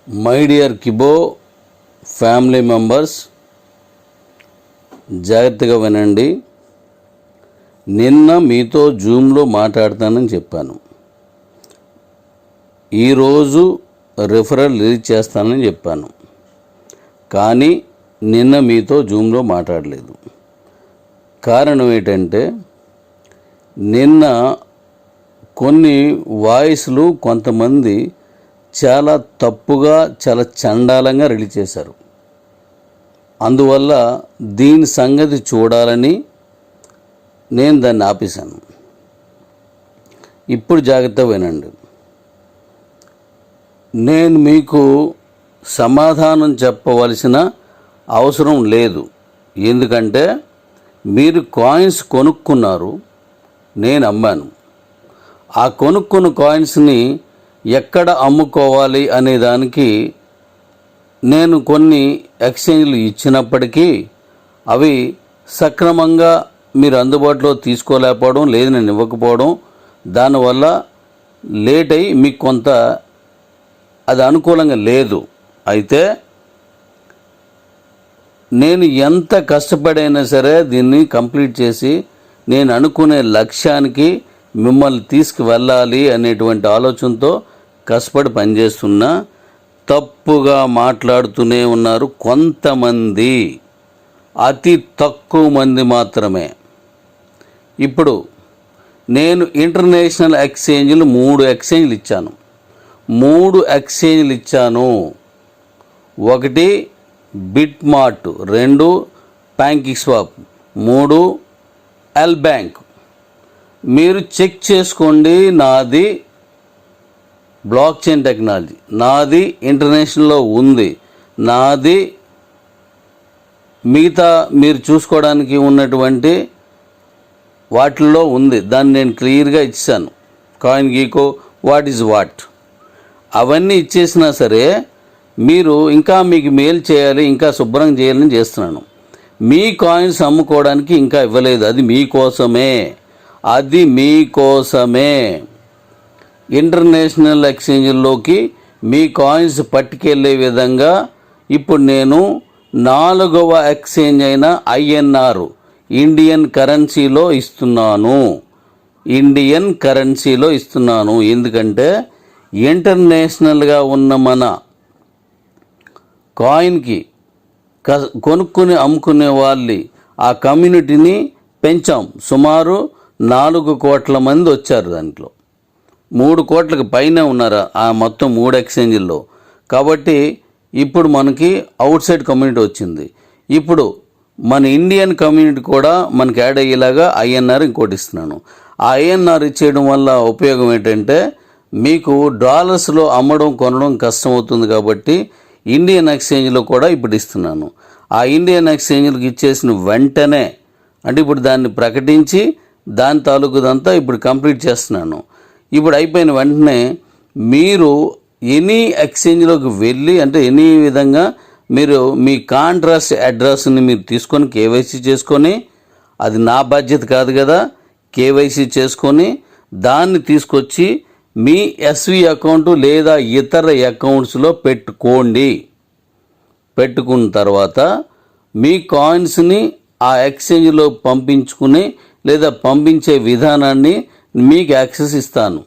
My dear కిబో family members, జాగ్రత్తగా వినండి. నిన్న మీతో జూమ్లో మాట్లాడతానని చెప్పాను. ఈరోజు రిఫరల్ రిలీజ్ చేస్తానని చెప్పాను, కానీ నిన్న మీతో జూమ్లో మాట్లాడలేదు. కారణం ఏంటంటే, నిన్న కొన్ని వాయిస్లు కొంతమంది చాలా తప్పుగా, చాలా చండాలంగా రిలీజ్ చేశారు. అందువల్ల దీని సంగతి చూడాలని నేను దాన్ని ఆపేశాను. ఇప్పుడు జాగ్రత్తగా వినండి. నేను మీకు సమాధానం చెప్పవలసిన అవసరం లేదు. ఎందుకంటే మీరు కాయిన్స్ కొనుక్కున్నారు, నేను అమ్మాను. ఆ కొనుక్కున్న కాయిన్స్ని ఎక్కడ అమ్ముకోవాలి అనే దానికి నేను కొన్ని ఎక్స్చేంజ్లు ఇచ్చినప్పటికీ అవి సక్రమంగా మీరు అందుబాటులో తీసుకోలేకపోవడం, లేదు నేను ఇవ్వకపోవడం, దానివల్ల లేట్ అయ్యి మీకు కొంత అది అనుకూలంగా లేదు. అయితే నేను ఎంత కష్టపడైనా సరే దీన్ని కంప్లీట్ చేసి నేను అనుకునే లక్ష్యానికి మిమ్మల్ని తీసుకువెళ్ళాలి అనేటువంటి ఆలోచనతో కష్టపడి పనిచేస్తున్నా. తప్పుగా మాట్లాడుతూనే ఉన్నారు కొంతమంది, అతి తక్కువ మంది మాత్రమే. ఇప్పుడు నేను ఇంటర్నేషనల్ ఎక్స్చేంజ్లు 3 ఎక్స్చేంజ్లు ఇచ్చాను. 3 ఎక్స్చేంజ్లు ఇచ్చాను. 1 బిట్ మార్ట్, 2 ప్యాంకిస్వాప్, 3 ఎల్ బ్యాంక్. మీరు చెక్ చేసుకోండి. నాది బ్లాక్ చైన్ టెక్నాలజీ, నాది ఇంటర్నేషనల్లో ఉంది, నాది మిగతా మీరు చూసుకోవడానికి ఉన్నటువంటి వాటిల్లో ఉంది. దాన్ని నేను క్లియర్గా ఇచ్చాను. కాయిన్ గీకో వాట్ ఈజ్ వాట్ అవన్నీ ఇచ్చేసినా సరే మీరు ఇంకా మీకు మేలు చేయాలి, ఇంకా శుభ్రం చేయాలని చేస్తున్నాను. మీ కాయిన్స్ అమ్ముకోవడానికి ఇంకా ఇవ్వలేదు. అది మీకోసమే, అది మీకోసమే. ఇంటర్నేషనల్ ఎక్స్చేంజ్లోకి మీ కాయిన్స్ పట్టుకెళ్ళే విధంగా ఇప్పుడు నేను 4వ ఎక్స్చేంజ్ అయిన ఐఎన్ఆర్, ఇండియన్ కరెన్సీలో ఇస్తున్నాను. ఇండియన్ కరెన్సీలో ఇస్తున్నాను. ఎందుకంటే ఇంటర్నేషనల్గా ఉన్న మన కాయిన్కి కొనుక్కుని అమ్ముకునే వాళ్ళని, ఆ కమ్యూనిటీని పెంచాం. సుమారు 4 కోట్ల మంది వచ్చారు. దాంట్లో 3 కోట్లకు పైన ఉన్నారు ఆ మొత్తం 3 ఎక్స్చేంజ్ల్లో. కాబట్టి ఇప్పుడు మనకి అవుట్ సైడ్ కమ్యూనిటీ వచ్చింది. ఇప్పుడు మన ఇండియన్ కమ్యూనిటీ కూడా మనకి యాడ్ అయ్యేలాగా ఐఎన్ఆర్ ఇంకోటి ఇస్తున్నాను. ఆ ఐఎన్ఆర్ ఇచ్చేయడం వల్ల ఉపయోగం ఏంటంటే, మీకు డాలర్స్లో అమ్మడం కొనడం కష్టం అవుతుంది. కాబట్టి ఇండియన్ ఎక్స్చేంజ్లో కూడా ఇప్పుడు ఇస్తున్నాను. ఆ ఇండియన్ ఎక్స్చేంజ్లకు ఇచ్చేసిన వెంటనే, అంటే ఇప్పుడు దాన్ని ప్రకటించి దాని తాలూకుదంతా ఇప్పుడు కంప్లీట్ చేస్తున్నాను. ఇప్పుడు అయిపోయిన వెంటనే మీరు ఎనీ ఎక్స్చేంజ్లోకి వెళ్ళి, అంటే ఎనీ విధంగా మీరు మీ కాంట్రాస్ట్ అడ్రస్ని మీరు తీసుకొని కేవైసీ చేసుకొని, అది నా బాధ్యత కాదు కదా, కేవైసీ చేసుకొని దాన్ని తీసుకొచ్చి మీ ఎస్వి అకౌంట్ లేదా ఇతర అకౌంట్స్లో పెట్టుకోండి. పెట్టుకున్న తర్వాత మీ కాయిన్స్ని ఆ ఎక్స్చేంజ్లో పంపించుకుని లేదా పంపించే విధానాన్ని మీకు యాక్సెస్ ఇస్తాను.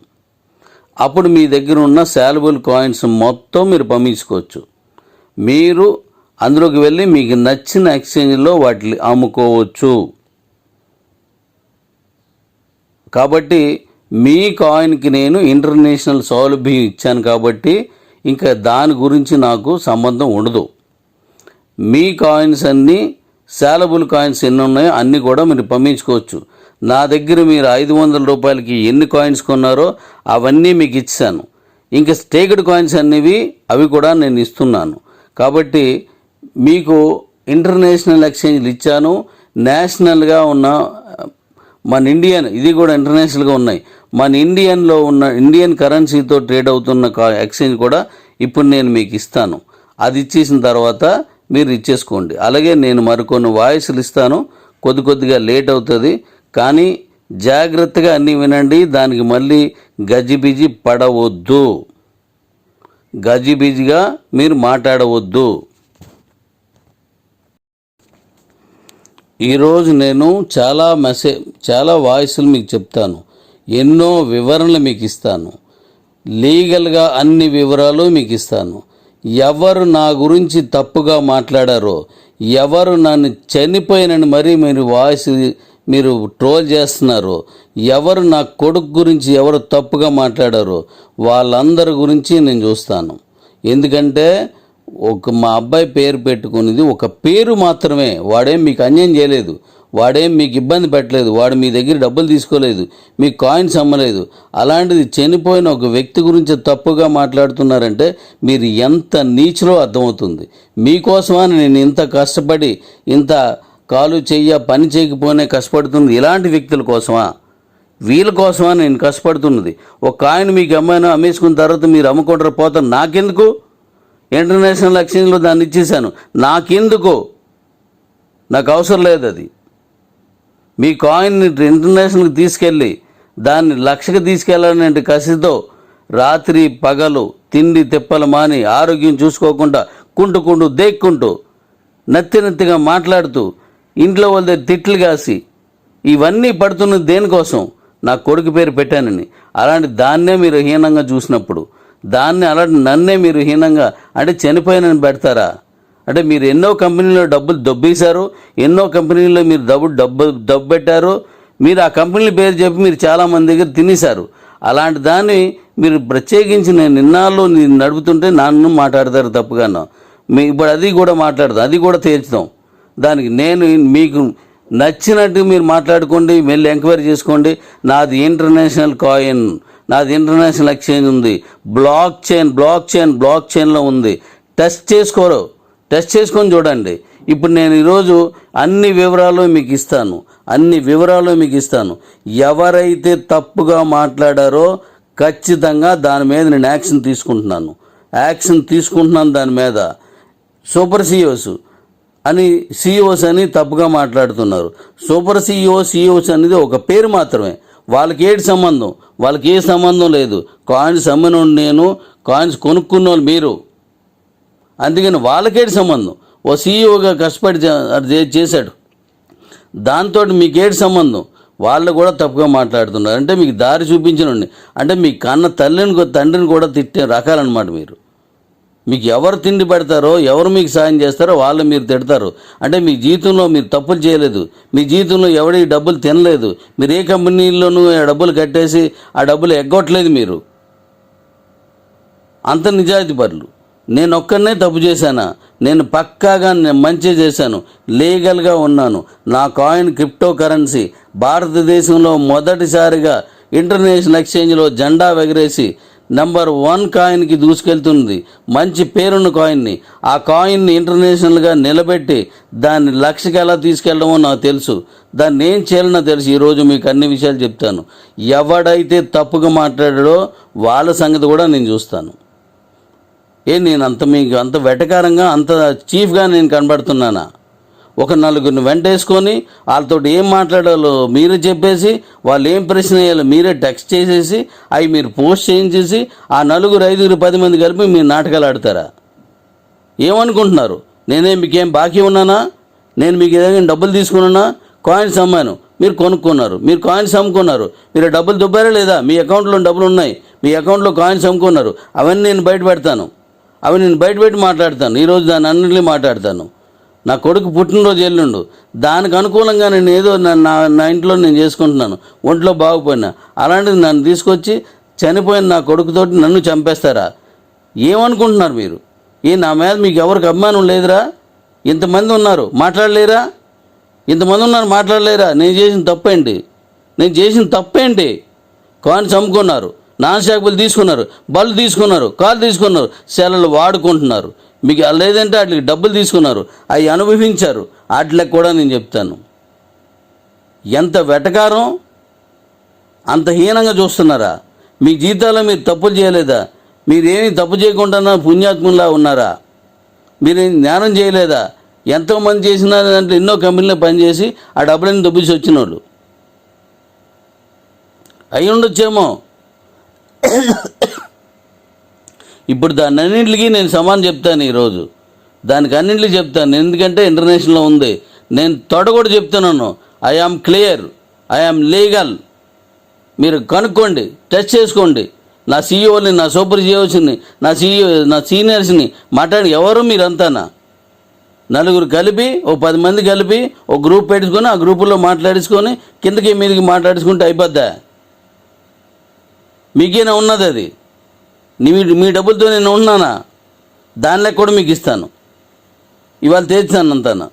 అప్పుడు మీ దగ్గర ఉన్న సాల్యుబుల్ కాయిన్స్ మొత్తం మీరు పంపించుకోవచ్చు. మీరు అందులోకి వెళ్ళి మీకు నచ్చిన ఎక్స్చేంజ్లో వాటిని అమ్ముకోవచ్చు. కాబట్టి మీ కాయిన్కి నేను ఇంటర్నేషనల్ సౌలభ్యం ఇచ్చాను కాబట్టి ఇంకా దాని గురించి నాకు సంబంధం ఉండదు. మీ కాయిన్స్ అన్నీ సాలబుల్ కాయిన్స్ ఎన్ని ఉన్నాయో అన్నీ కూడా మీరు పంపించుకోవచ్చు. నా దగ్గర మీరు 500 రూపాయలకి ఎన్ని కాయిన్స్ కొన్నారో అవన్నీ మీకు ఇచ్చాను. ఇంకా స్టేక్డ్ కాయిన్స్ అనేవి అవి కూడా నేను ఇస్తున్నాను. కాబట్టి మీకు ఇంటర్నేషనల్ ఎక్స్చేంజ్లు ఇచ్చాను. నేషనల్గా ఉన్న మన ఇండియన్, ఇది కూడా ఇంటర్నేషనల్గా ఉన్నాయి. మన ఇండియన్లో ఉన్న ఇండియన్ కరెన్సీతో ట్రేడ్ అవుతున్న ఎక్స్చేంజ్ కూడా ఇప్పుడు నేను మీకు ఇస్తాను. అది ఇచ్చేసిన తర్వాత మీరు ఇచ్చేసుకోండి. అలాగే నేను మరికొన్ని వాయిస్లు ఇస్తాను. కొద్దిగా లేట్ అవుతుంది, కానీ జాగ్రత్తగా అన్నీ వినండి. దానికి మళ్ళీ గజిబిజి పడవద్దు. గజిబిజిగా మీరు మాట్లాడవద్దు. ఈరోజు నేను చాలా వాయిస్లు మీకు చెప్తాను, ఎన్నో వివరణలు మీకు ఇస్తాను, లీగల్గా అన్ని వివరాలు మీకు ఇస్తాను. ఎవరు నా గురించి తప్పుగా మాట్లాడారో, ఎవరు నన్ను చనిపోయినని మరీ మీరు ట్రోల్ చేస్తున్నారో, ఎవరు నా కొడుకు గురించి ఎవరు తప్పుగా మాట్లాడారో వాళ్ళందరి గురించి నేను చూస్తాను. ఎందుకంటే మా అబ్బాయి పేరు పెట్టుకునేది ఒక పేరు మాత్రమే. వాడేం మీకు అన్యాయం చేయలేదు, వాడేం మీకు ఇబ్బంది పెట్టలేదు, వాడు మీ దగ్గర డబ్బులు తీసుకోలేదు, మీకు కాయిన్స్ అమ్మలేదు. అలాంటిది చనిపోయిన ఒక వ్యక్తి గురించి తప్పుగా మాట్లాడుతున్నారంటే మీరు ఎంత నీచులో అర్థమవుతుంది. మీకోసమని నేను ఇంత కష్టపడి ఇంత కాలు పని చేయకపోనే కష్టపడుతుంది. ఇలాంటి వ్యక్తుల కోసమా, వీళ్ళ కోసమా నేను కష్టపడుతున్నది? ఒక కాయిన్ మీకు అమ్మేసుకున్న తర్వాత మీరు అమ్ముకుంటారు పోతారు. నాకెందుకు? ఇంటర్నేషనల్ ఎక్స్చేంజ్లో దాన్ని ఇచ్చేసాను, నాకెందుకు? నాకు అవసరం లేదు. అది మీ కాయిన్ని ఇంటర్నేషనల్కి తీసుకెళ్ళి దాన్ని లక్షకి తీసుకెళ్ళాలంటే కసితో రాత్రి పగలు తిండి తిప్పలు మాని ఆరోగ్యం చూసుకోకుండా కుంటుకుంటూ దేక్కుంటూ నత్తిగా మాట్లాడుతూ ఇంట్లో వాళ్ళ దగ్గర తిట్లు కాసి ఇవన్నీ పడుతున్నది దేనికోసం? నా కొడుకు పేరు పెట్టానని. అలాంటి దాన్నే మీరు హీనంగా చూసినప్పుడు, అలాంటి నన్నే మీరు హీనంగా అంటే చనిపోయానని పెడతారా? అంటే మీరు ఎన్నో కంపెనీలో డబ్బులు దొబ్బేశారు, ఎన్నో కంపెనీల్లో మీరు డబ్బు పెట్టారు. మీరు ఆ కంపెనీల పేరు చెప్పి మీరు చాలామంది దగ్గర తినేశారు. అలాంటి దాన్ని మీరు ప్రత్యేకించి నేను నిన్నాళ్ళు నడుపుతుంటే నన్ను మాట్లాడతారు తప్పుగాను. ఇప్పుడు అది కూడా మాట్లాడదాం, అది కూడా తేల్చుదాం. దానికి నేను మీకు నచ్చినట్టు మీరు మాట్లాడుకోండి, మళ్ళీ ఎంక్వైరీ చేసుకోండి. నాది ఇంటర్నేషనల్ కాయిన్, నాది ఇంటర్నేషనల్ ఎక్స్చేంజ్ ఉంది, బ్లాక్ చైన్లో ఉంది. టెస్ట్ చేసుకొని చూడండి. ఇప్పుడు నేను ఈరోజు అన్ని వివరాలు మీకు ఇస్తాను. ఎవరైతే తప్పుగా మాట్లాడారో ఖచ్చితంగా దాని మీద నేను యాక్షన్ తీసుకుంటున్నాను. దాని మీద సూపర్ సిఇఓస్ అని తప్పుగా మాట్లాడుతున్నారు. సూపర్ సిఇఓస్ అనేది ఒక పేరు మాత్రమే. వాళ్ళకి ఏ సంబంధం లేదు. కాయిన్స్ అమ్మిన నేను, కాయిన్స్ కొనుక్కున్న వాళ్ళు మీరు. అందుకని వాళ్ళకేటి సంబంధం? ఓ సీఈఓగా కష్టపడి చేశాడు, దాంతో మీకేటి సంబంధం? వాళ్ళు కూడా తప్పుగా మాట్లాడుతున్నారు. అంటే మీకు దారి చూపించనండి, అంటే మీ కన్న తండ్రిని కూడా తిట్టే రకాలన్నమాట మీరు. మీకు ఎవరు తిండి పెడతారో, ఎవరు మీకు సాయం చేస్తారో వాళ్ళు మీరు తిడతారు. అంటే మీ జీవితంలో మీరు తప్పులు చేయలేదు, మీ జీవితంలో ఎవడి డబ్బులు తినలేదు, మీరు ఏ కంపెనీల్లోనూ డబ్బులు కట్టేసి ఆ డబ్బులు ఎగ్గొట్టలేదు. మీరు అంత నిజాయితీ పరులు. నేను ఒక్కడనే తప్పు చేశానా? నేను పక్కాగా మంచి చేశాను, లీగల్గా ఉన్నాను. నా కాయిన్ క్రిప్టో కరెన్సీ భారతదేశంలో మొదటిసారిగా ఇంటర్నేషనల్ ఎక్స్చేంజ్లో జెండా ఎగరేసి నెంబర్ 1 కాయిన్కి దూసుకెళ్తుంది. మంచి పేరున్న కాయిన్ని, ఆ కాయిన్ని ఇంటర్నేషనల్గా నిలబెట్టి దాన్ని లక్షకి ఎలా తీసుకెళ్ళడమో నాకు తెలుసు, దాన్ని ఏం చేయాలనో తెలుసు. ఈరోజు మీకు అన్ని విషయాలు చెప్తాను. ఎవడైతే తప్పుగా మాట్లాడాడో వాళ్ళ సంగతి కూడా నేను చూస్తాను. నేను మీకు అంత వెటకారంగా అంత చీఫ్గా నేను కనబడుతున్నానా? ఒక నలుగురిని వెంటేసుకొని వాళ్ళతో ఏం మాట్లాడాలో మీరే చెప్పేసి, వాళ్ళు ఏం ప్రశ్న వేయాలో మీరే టెక్స్ట్ చేసేసి అవి మీరు పోస్ట్ చేయించేసి ఆ 4, 5, 10 మంది కలిపి మీరు నాటకాలు ఆడతారా? ఏమనుకుంటున్నారు? మీకేం బాకీ ఉన్నానా? నేను మీకు ఏదైనా డబ్బులు తీసుకున్నానా? కాయిన్స్ అమ్మాను, మీరు కొనుక్కున్నారు, మీరు కాయిన్స్ అమ్ముకున్నారు, మీరు డబ్బులు దుబ్బారా లేదా? మీ అకౌంట్లో డబ్బులు ఉన్నాయి, మీ అకౌంట్లో కాయిన్స్ అమ్ముకున్నారు. అవన్నీ నేను బయట పెడతాను, బయటపెట్టి మాట్లాడతాను. ఈరోజు దాన్ని అన్నింటినీ మాట్లాడతాను. నా కొడుకు పుట్టినరోజు ఎల్లుండు, దానికి అనుకూలంగా నేను ఏదో నా ఇంట్లో నేను చేసుకుంటున్నాను, ఒంట్లో బాగుపోయినా. అలాంటిది నన్ను తీసుకొచ్చి చనిపోయిన నా కొడుకుతోటి నన్ను చంపేస్తారా? ఏమనుకుంటున్నారు మీరు? నా మీద మీకు ఎవరికి అభిమానం లేదురా? ఇంతమంది ఉన్నారు, మాట్లాడలేరా? నేను చేసిన తప్పేంటి? కాయిన్స్ అమ్ముకున్నారు, నాన్ స్టాక్బుల్ తీసుకున్నారు, బళ్ళు తీసుకున్నారు, కారు తీసుకున్నారు, సెలవులు వాడుకుంటున్నారు. మీకు లేదంటే వాటికి డబ్బులు తీసుకున్నారు, అవి అనుభవించారు. వాటికి కూడా నేను చెప్తాను. ఎంత వెటకారం, అంత హీనంగా చూస్తున్నారా? మీ జీవితాల్లో మీరు తప్పులు చేయలేదా? మీరేమి తప్పు చేయకుండా పుణ్యాత్ములా ఉన్నారా? మీరేం జ్ఞానం చేయలేదా? ఎంతోమంది చేసిన దాంట్లో ఎన్నో కంపెనీలో పనిచేసి ఆ డబ్బులని దొబ్బిసి వచ్చిన వాళ్ళు అయి ఉండొచ్చేమో. ఇప్పుడు దాని అన్నింటికి నేను సమానం చెప్తాను ఈరోజు. దానికి అన్నింటికి చెప్తాను, ఎందుకంటే ఇంటర్నేషనల్లో ఉంది. నేను కూడా చెప్తున్నాను, I am clear, I am legal. మీరు కనుక్కోండి, టెస్ట్ చేసుకోండి. నా సీఈఓని, నా సూపర్ సీఈఓస్ని, నా సీనియర్స్ని మాట్లాడి, ఎవరు మీరంతానా నలుగురు కలిపి, ఓ 10 మంది కలిపి ఒక గ్రూప్ పెట్టుకొని ఆ గ్రూపుల్లో మాట్లాడించుకొని కిందకి మీదకి మాట్లాడుకుంటే అయిపోద్దా? మీకేనా ఉన్నది అది? మీ డబ్బులతో నేను ఉన్నానా? దానిలో కూడా మీకు ఇస్తాను, ఇవాళ తెచ్చాను అంతాను.